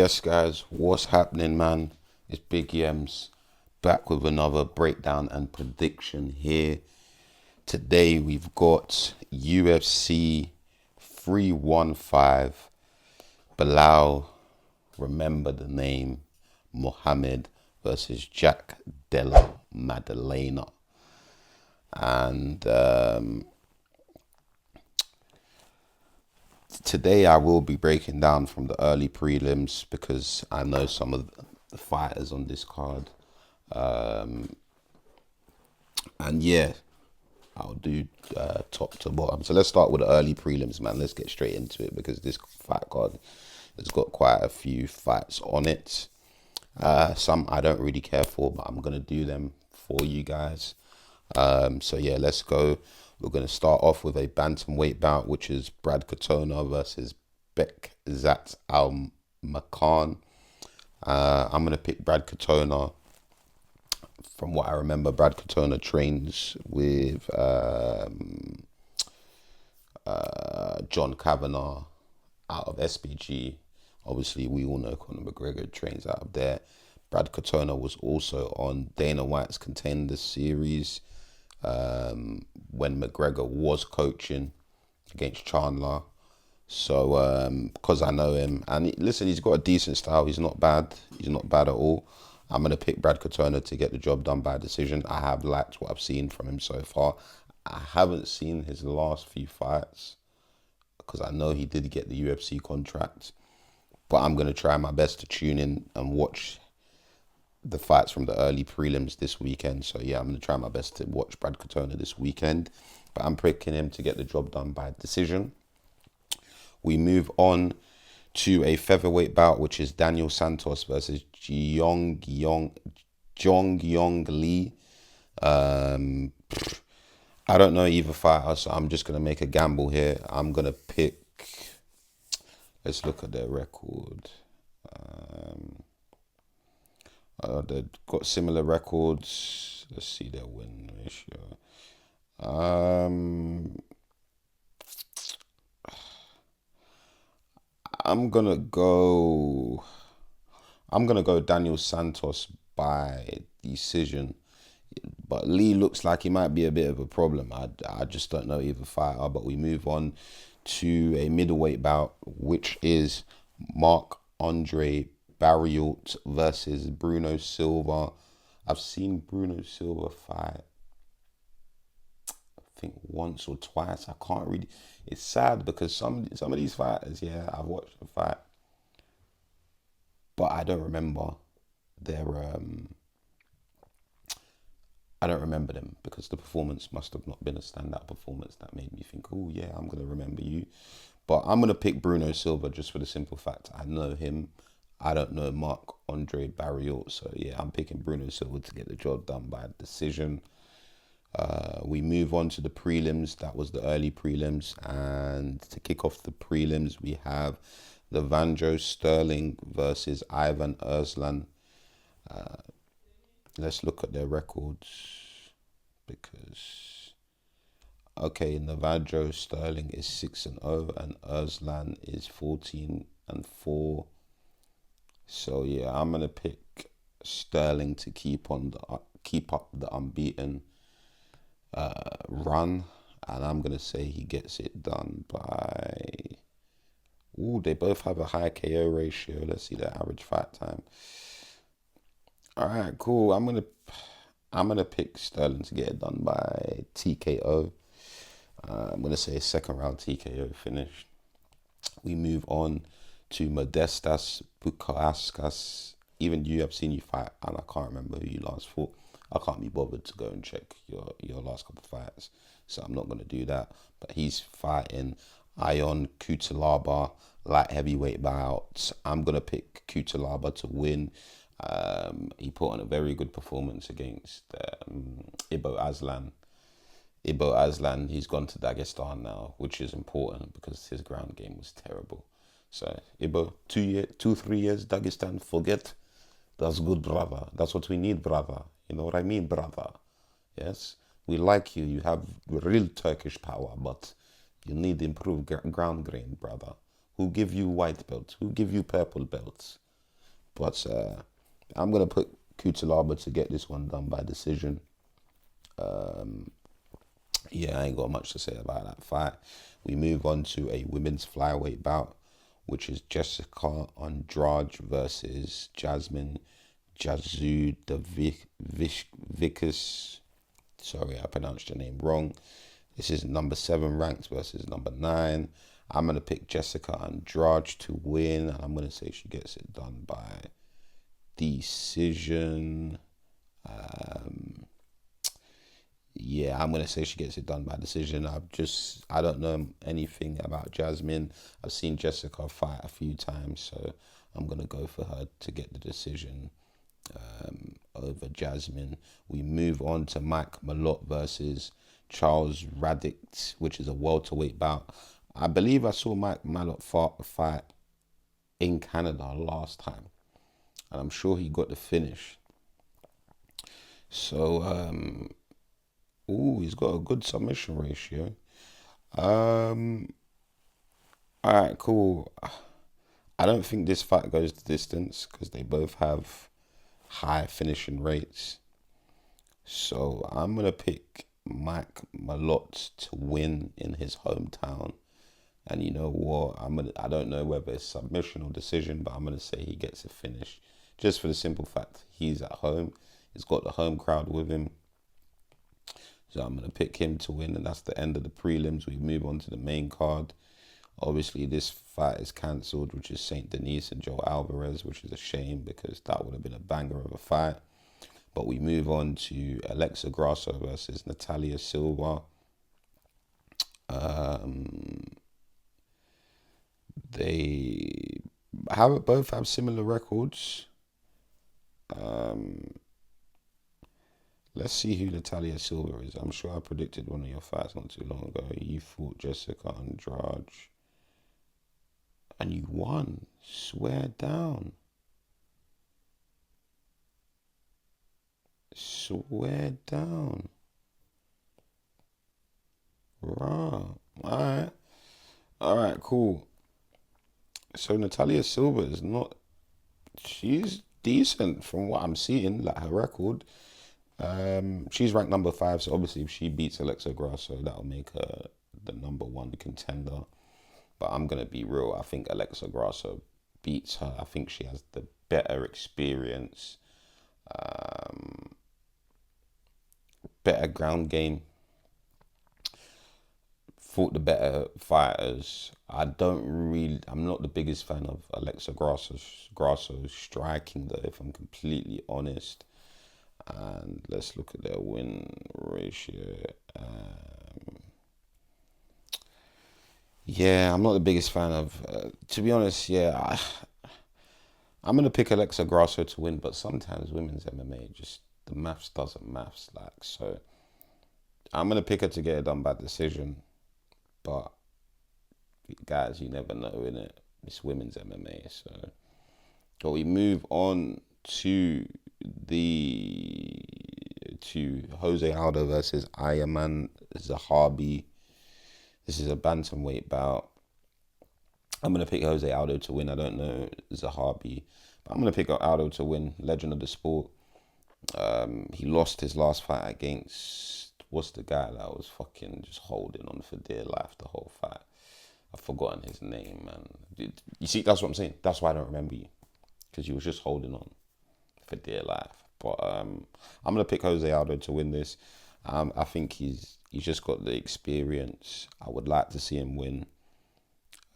Yes, guys, what's happening, man? It's Big Yems back with another breakdown and prediction here. Today we've got UFC 315. Bilal, remember the name, Mohammed versus Jack Della Maddalena. And today I will be breaking down from the early prelims because I know some of the fighters on this card. And yeah, I'll do top to bottom. So let's start with the early prelims, man. Let's get straight into it because this fight card has got quite a few fights on it. Some I don't really care for, but I'm going to do them for you guys. So yeah, let's go. We're going to start off with a bantamweight bout, which is Brad Katona versus Bekzat Al Makan. I'm going to pick Brad Katona. From what I remember, Brad Katona trains with John Kavanagh out of SBG. Obviously, we all know Conor McGregor trains out of there. Brad Katona was also on Dana White's Contender Series when McGregor was coaching against Chandler. So, because I know him, and listen, he's got a decent style. He's not bad. He's not bad at all. I'm going to pick Brad Katona to get the job done by decision. I have liked what I've seen from him so far. I haven't seen his last few fights because I know he did get the UFC contract. But I'm going to try my best to tune in and watch the fights from the early prelims this weekend. So yeah, I'm going to try my best to watch Brad Katona this weekend. But I'm picking him to get the job done by decision. We move on to a featherweight bout, which is Daniel Santos versus Jong Yong Lee. I don't know either fighter, so I'm just going to make a gamble here. I'm going to pick... Let's look at their record. They've got similar records. Let's see their win ratio. I'm gonna go Daniel Santos by decision, but Lee looks like he might be a bit of a problem. I just don't know either fighter. But we move on to a middleweight bout, which is Marc-Andre Barriault versus Bruno Silva. I've seen Bruno Silva fight, I think once or twice. I can't really. It's sad because some of these fighters, yeah, I've watched them fight, but I don't remember their I don't remember them because the performance must have not been a standout performance that made me think, oh yeah, I'm gonna remember you. But I'm gonna pick Bruno Silva just for the simple fact I know him. I don't know Marc-Andre Barriault, so yeah, I'm picking Bruno Silva to get the job done by decision. We move on to the prelims. That was the early prelims. And to kick off the prelims, we have the Vanjo Sterling versus Ivan Erslan. Let's look at their records because, okay, Navajo Sterling is 6-0 and Erslan is 14-4. So yeah, I'm gonna pick Sterling to keep up the unbeaten run, and I'm gonna say he gets it done by. Ooh, they both have a high KO ratio. Let's see their average fight time. All right, cool. I'm gonna pick Sterling to get it done by TKO. I'm gonna say second round TKO finish. We move on to Modestas Bukauskas. Even you have seen you fight, and I can't remember who you last fought. I can't be bothered to go and check your last couple of fights, so I'm not going to do that. But he's fighting Ion Cutelaba, light heavyweight bout. I'm going to pick Cutelaba to win. He put on a very good performance against Ibo Aslan. Ibo Aslan, he's gone to Dagestan now, which is important because his ground game was terrible. So Ibo, 3 years Dagestan, forget. That's good, brother. That's what we need, brother. You know what I mean, brother? Yes? We like you. You have real Turkish power, but you need improved ground game, brother. Who give you white belts? Who give you purple belts? But I'm going to put Kutalaba to get this one done by decision. Yeah, I ain't got much to say about that fight. We move on to a women's flyweight bout, which is Jessica Andrade versus Jasmine Vickers. Sorry, I pronounced your name wrong. This is number 7 ranked versus number 9. I'm going to pick Jessica Andrade to win, and I'm going to say she gets it done by decision. Yeah, I'm going to say she gets it done by decision. I don't know anything about Jasmine. I've seen Jessica fight a few times, so I'm going to go for her to get the decision over Jasmine. We move on to Mike Malott versus Charles Raddick, which is a welterweight bout. I believe I saw Mike Malott fight in Canada last time, and I'm sure he got the finish. So, he's got a good submission ratio. All right, cool. I don't think this fight goes the distance because they both have high finishing rates. So I'm gonna pick Mike Malott to win in his hometown. And you know what? I don't know whether it's submission or decision, but I'm gonna say he gets a finish. Just for the simple fact he's at home. He's got the home crowd with him. So I'm gonna pick him to win, and that's the end of the prelims. We move on to the main card. Obviously, this fight is cancelled, which is Saint Denis and Joe Alvarez, which is a shame because that would have been a banger of a fight. But we move on to Alexa Grasso versus Natalia Silva. They both have similar records. Let's see who Natalia Silva is. I'm sure I predicted one of your fights not too long ago. You fought Jessica Andrade. And you won. Swear down. Swear down. Right. Alright, cool. So Natalia Silva is not... She's decent from what I'm seeing, like her record. She's ranked number 5, so obviously if she beats Alexa Grasso, that'll make her the number 1 contender. But I'm going to be real. I think Alexa Grasso beats her. I think she has the better experience, better ground game, fought the better fighters. I'm not the biggest fan of Alexa Grasso's striking though, if I'm completely honest. And let's look at their win ratio. Yeah, I'm not the biggest fan of. To be honest, yeah, I'm gonna pick Alexa Grasso to win, but sometimes women's MMA just the maths doesn't maths like. So I'm gonna pick her to get it done by decision, but guys, you never know, innit? It's women's MMA, so. But we move on to Jose Aldo versus Ayman Zahabi. This is a bantamweight bout. I'm going to pick Jose Aldo to win. I don't know Zahabi, but I'm going to pick Aldo to win. Legend of the sport. He lost his last fight against... What's the guy that was fucking just holding on for dear life the whole fight? I've forgotten his name, man. You see, that's what I'm saying. That's why I don't remember you. Because he was just holding on for dear life. But I'm going to pick Jose Aldo to win this. I think he's just got the experience. I would like to see him win.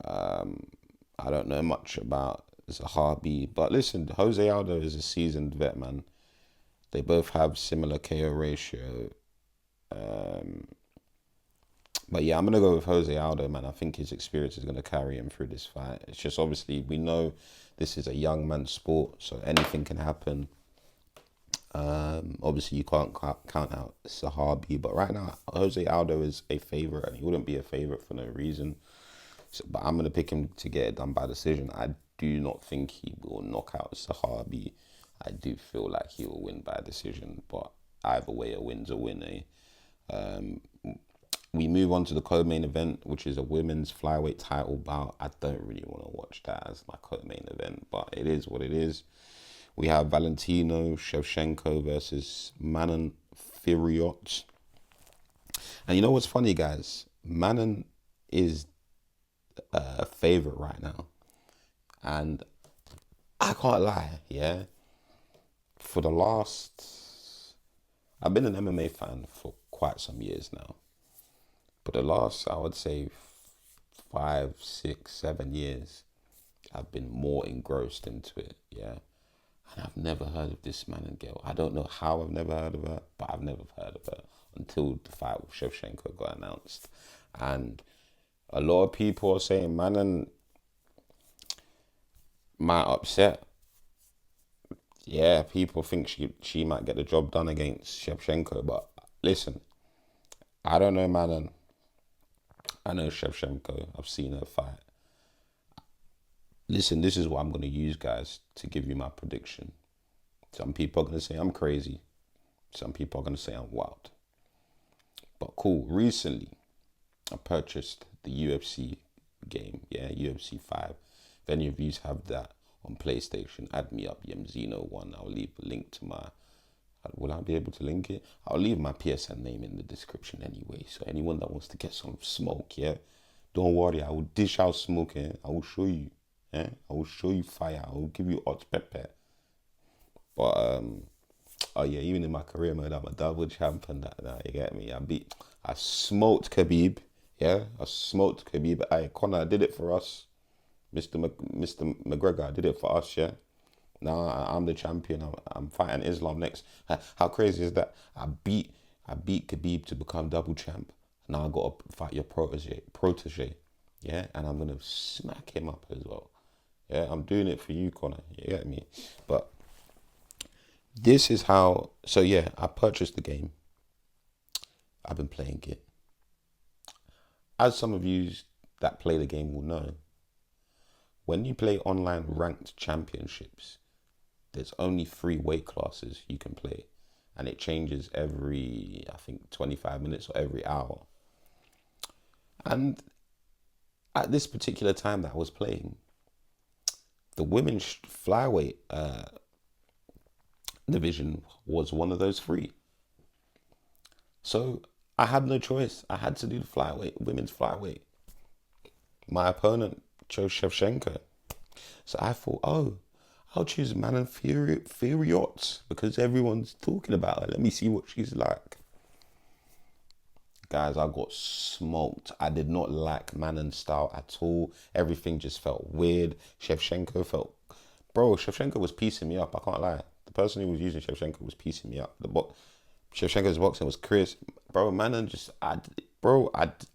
I don't know much about Zahabi. But listen, Jose Aldo is a seasoned vet, man. They both have similar KO ratio. But yeah, I'm going to go with Jose Aldo, man. I think his experience is going to carry him through this fight. It's just obviously we know this is a young man's sport, so anything can happen. Obviously, you can't count out Zahabi, but right now, Jose Aldo is a favourite, and he wouldn't be a favourite for no reason. So, but I'm going to pick him to get it done by decision. I do not think he will knock out Zahabi. I do feel like he will win by decision, but either way, a win's a win, eh? We move on to the co-main event, which is a women's flyweight title bout. I don't really want to watch that as my co-main event, but it is what it is. We have Valentino Shevchenko versus Manon Fiorot. And you know what's funny, guys? Manon is a favorite right now. And I can't lie, yeah. For the last... I've been an MMA fan for quite some years now. But the last, I would say, 5, 6, 7 years, I've been more engrossed into it, yeah. And I've never heard of this Manon girl. I don't know how I've never heard of her, but I've never heard of her until the fight with Shevchenko got announced. And a lot of people are saying Manon might upset. Yeah, people think she might get the job done against Shevchenko, but listen, I don't know Manon. I know Shevchenko. I've seen her fight. Listen, this is what I'm going to use, guys, to give you my prediction. Some people are going to say I'm crazy. Some people are going to say I'm wild. But cool, recently, I purchased the UFC game, yeah, UFC 5. If any of you have that on PlayStation, add me up, Yemzino1. I'll leave a link to my... Will I be able to link it? I'll leave my PSN name in the description anyway. So anyone that wants to get some smoke, yeah, don't worry. I will dish out smoke, yeah. I will show you, yeah. I will show you fire. I will give you hot pepper. But oh yeah, even in my career mode, I'm a double champ and that. You get me? I smoked Khabib, yeah. I smoked Khabib. Conor did it for us. Mr. McGregor, I did it for us, yeah. Now I'm the champion. I'm fighting Islam next. How crazy is that? I beat Khabib to become double champ. Now I got to fight your protege, yeah. And I'm gonna smack him up as well. Yeah, I'm doing it for you, Conor. You get me? But this is how. So yeah, I purchased the game. I've been playing it. As some of you that play the game will know, when you play online ranked championships, there's only 3 weight classes you can play. And it changes every, I think, 25 minutes or every hour. And at this particular time that I was playing, the women's flyweight division was one of those 3. So I had no choice. I had to do the flyweight, women's flyweight. My opponent chose Shevchenko. So I thought, oh, I'll choose Manon Fiorot because everyone's talking about her. Let me see what she's like. Guys, I got smoked. I did not like Manon's style at all. Everything just felt weird. Shevchenko was piecing me up. I can't lie. The person who was using Shevchenko was piecing me up. Shevchenko's boxing was crisp. Bro, Manon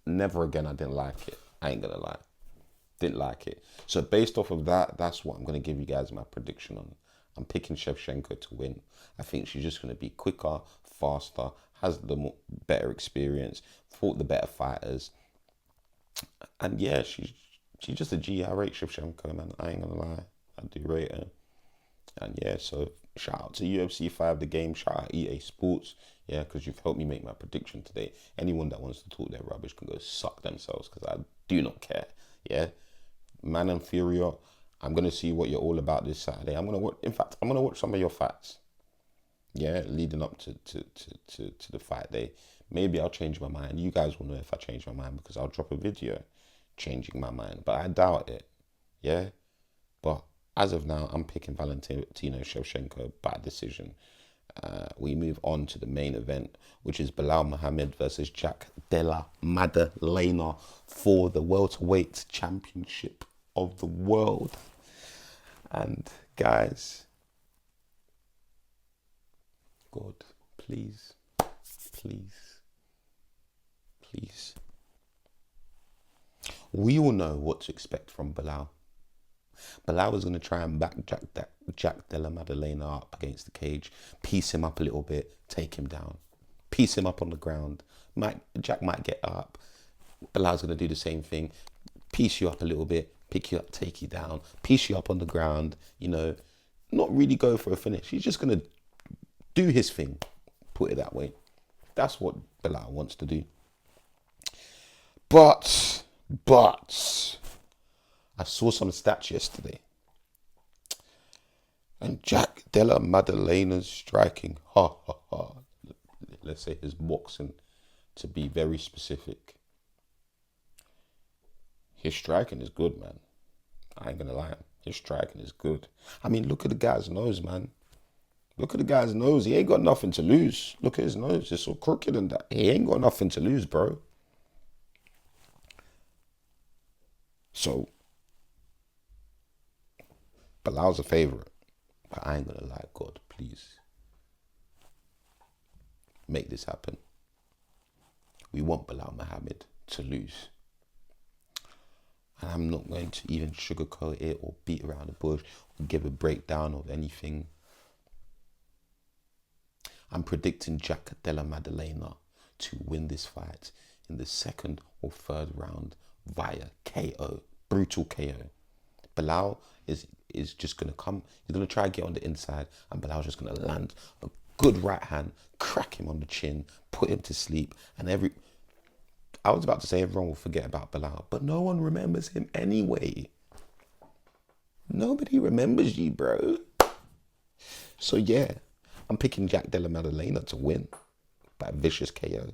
never again, I didn't like it. I ain't gonna lie. Didn't like it. So based off of that, that's what I'm going to give you guys my prediction on. I'm picking Shevchenko to win. I think she's just going to be quicker, faster, has the better experience, fought the better fighters. And yeah, she's just a G. I rate Shevchenko, man. I ain't going to lie. I do rate her. And yeah, so shout out to UFC 5, the game. Shout out EA Sports. Yeah, because you've helped me make my prediction today. Anyone that wants to talk their rubbish can go suck themselves because I do not care. Yeah. Manon Fiorot, I'm gonna see what you're all about this Saturday. I'm gonna watch some of your fights. Yeah, leading up to the fight day. Maybe I'll change my mind. You guys will know if I change my mind because I'll drop a video changing my mind. But I doubt it. Yeah. But as of now, I'm picking Valentino Shevchenko by decision. We move on to the main event, which is Belal Muhammad versus Jack Della Maddalena for the welterweight championship of the world. And guys, God, please. We all know what to expect from Belal. Belal was going to try and back Jack Della Maddalena up against the cage, piece him up a little bit, take him down, piece him up on the ground. Jack might get up. Belal's going to do the same thing, piece you up a little bit, pick you up, take you down, piece you up on the ground, not really go for a finish. He's just going to do his thing, put it that way. That's what Belal wants to do. But, I saw some stats yesterday. And Jack Della Madalena's striking, ha ha ha. Let's say his boxing, to be very specific. His striking is good, man. I ain't gonna lie. His striking is good. I mean, look at the guy's nose, man. Look at the guy's nose. He ain't got nothing to lose. Look at his nose. It's so crooked and that. He ain't got nothing to lose, bro. So, Bilal's a favorite. But I ain't gonna lie, God, please. Make this happen. We want Bilal Muhammad to lose. And I'm not going to even sugarcoat it or beat around the bush or give a breakdown of anything. I'm predicting Jack Della Maddalena to win this fight in the second or third round via KO, brutal KO. Bilal is just going to come, he's going to try to get on the inside, and Bilal's just going to land a good right hand, crack him on the chin, put him to sleep, and I was about to say everyone will forget about Bilal, but no one remembers him anyway. Nobody remembers you, bro. So yeah, I'm picking Jack Della Maddalena to win by vicious KO.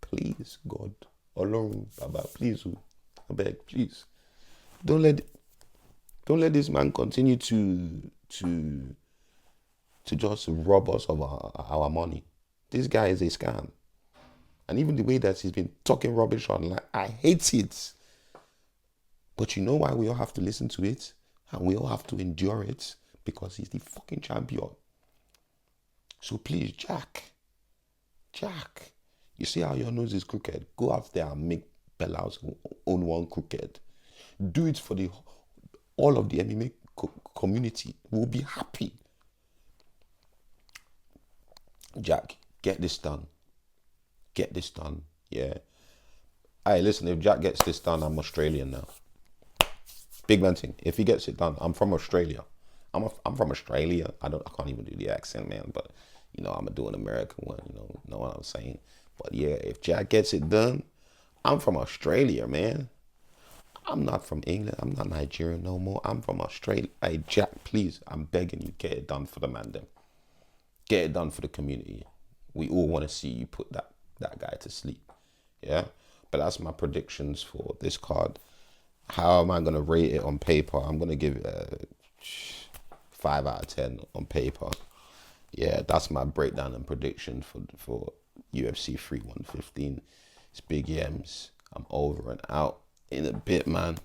Please, God, Ọlọ́run, Baba, please, I beg, please. Don't let this man continue to just rob us of our money. This guy is a scam. And even the way that he's been talking rubbish online, I hate it. But you know why we all have to listen to it? And we all have to endure it? Because he's the fucking champion. So please, Jack, you see how your nose is crooked? Go out there and make Bilal's own one crooked. Do it for all of the MMA community. We'll be happy. Jack, get this done. Get this done, yeah. Hey, listen, if Jack gets this done, I'm Australian now. Big man thing. If he gets it done, I'm from Australia. I'm from Australia. I can't even do the accent, man. But I'm gonna do an American one. Know what I'm saying? But yeah, if Jack gets it done, I'm from Australia, man. I'm not from England. I'm not Nigerian no more. I'm from Australia. Hey, Jack, please, I'm begging you, get it done for the man. Then get it done for the community. We all want to see you put that guy to sleep. Yeah, but that's my predictions for this card. How am I gonna rate it on paper? I'm gonna give it a 5 out of 10 on paper. Yeah, that's my breakdown and prediction for UFC 3 115. It's Big Yems. I'm over and out in a bit, man.